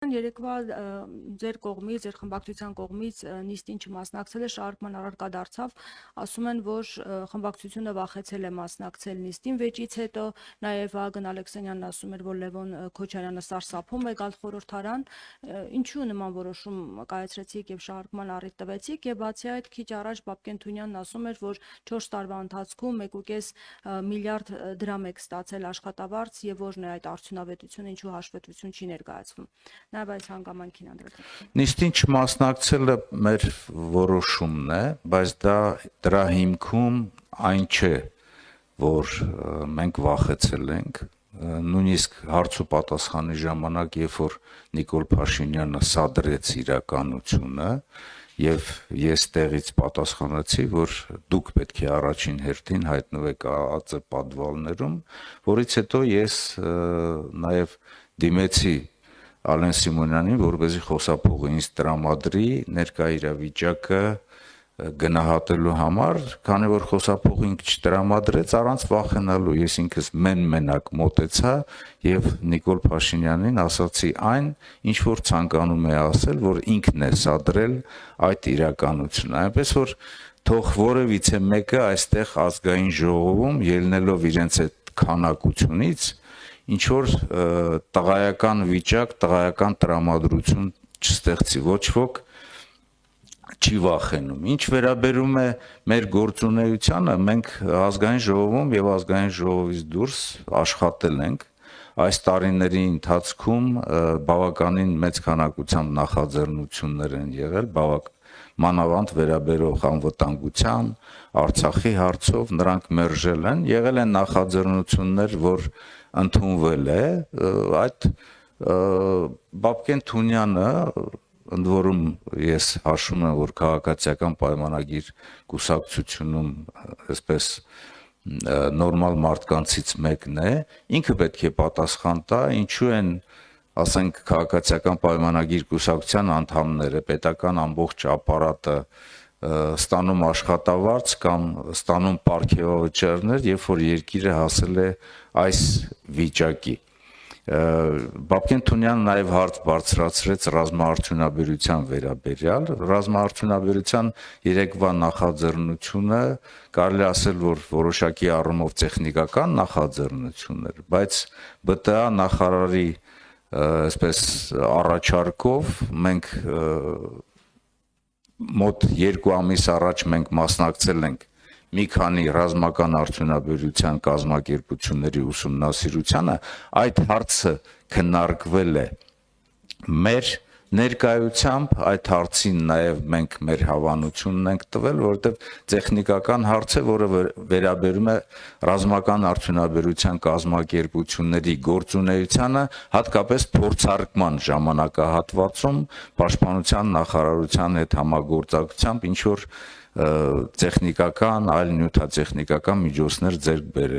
Երեկվա ձեր կողմից, ձեր խմբակցության կողմից նիստին չմասնակցելը շարժման առարկա դարձավ, ասում են, որ խմբակցությունը վախեցել է մասնակցել նիստին վեճից հետո, նաև Վահագն Ալեքսանյանն ասում էր, որ Լևոն Քոչարյանը սարսափում է գալ խորհրդարան, ինչու նման որոշում կայացրեցիք եւ շարժման առիթ տվեցիք, եւ բացի այդ քիչ առաջ Բաբկեն Թունյանն ասում էր, որ 4 տարվա ընթացքում 1.5 միլիարդ դրամ եք ստացել աշխատավարձ եւ որն է այդ արդյունավետությունը, ինչու հաշվետվություն չի ներկայացվում։ Նաև այս հանգամանքին անդրադառնալով։ Նիստին չմասնակցելը մեր որոշումն է, բայց դրա հիմքում այն չէ, որ մենք վախեցել ենք, նույնիսկ հարց ու պատասխանի ժամանակ, երբ որ Նիկոլ Փաշինյանը սադրեց իրականությունը, եւ ես տեղից պատասխանեցի, որ դուք պետք է առաջին հերթին հայտնվեք ԱԱԾ պատվալներում, որից հետո ես նաեւ դիմեցի Ալեն Սիմոնյանին, որպեսզի խոսափողը ինձ տրամադրի ներկա իրավիճակը գնահատելու համար, քանի որ խոսափողը ինքը չտրամադրեց առանց վախենալու, ես ինքս մենակ մոտեցա եւ Նիկոլ Փաշինյանին ասացի այն, ինչ որ ցանկանում է ասել, որ ինքն է սադրել այդ իրականությունը, այնպես որ թող որևիցե մեկը այստեղ ազգային ժողովում ելնելով իրենց այդ քանակությունից ինչ որ տղայական վիճակ, տղայական տրամադրություն չստեղծի, ոչ ոք չի վախենում։ Ինչ վերաբերում է մեր գործունեությանը, մենք ազգային ժողովում եւ ազգային ժողովից դուրս աշխատել ենք այս տարիների ընթացքում բավականին մեծ քանակությամբ նախաձեռնություններ են եղել, մանավանդ վերաբերող անվտանգության, Արցախի հարցով նրանք մերժել են, եղել են նախաձեռնություններ, որ ընդունվել է, այդ Բաբկեն Թունյանը, ընդ որում ես հաշվում եմ, որ քաղաքացիական պայմանագիր կուսակցությունում այսպես նորմալ մարդկանցից մեկն է, ինքը պետք է պատասխան տա, ինչու են ասենք քաղաքացիական պայմանագիր կուսակցության անդամները, պետական ամբողջ ապարատը ստանում աշխատավարձ կամ ստանում պարգևավճարներ, երբ որ երկիրը հասել է այս վիճակի։ Բաբկեն Թունյանը նաև հարց բարձրացրեց ռազմաարդյունաբերության վերաբերյալ, ռազմաարդյունաբերության երեկվա նախաձեռնությունը կարելի ասել, որ որոշակի առումով տեխնիկական նախաձեռնություն էր, բայց ԲՏԱ նախարարի այսպես առաջարկով մենք մոտ 2 ամիս առաջ մենք մասնակցել ենք մի քանի ռազմական արդյունաբերության կազմակերպությունների ուսումնասիրությանը, այդ հարցը քննարկվել է մեր ներկայությամբ, այդ հարցին նաև մենք մեր հավանությունն ենք տվել, որովհետև տեխնիկական հարց է, որը վերաբերում է ռազմական արդյունաբերության կազմակերպությունների գործունեությանը, հատկապես փորձարկման ժամանակահատվածում պաշտպանության նախարարության հետ համագործակցությամբ ինչ որ տեխնիկական, այլ նյութատեխնիկական միջոցներ ձեռք բերել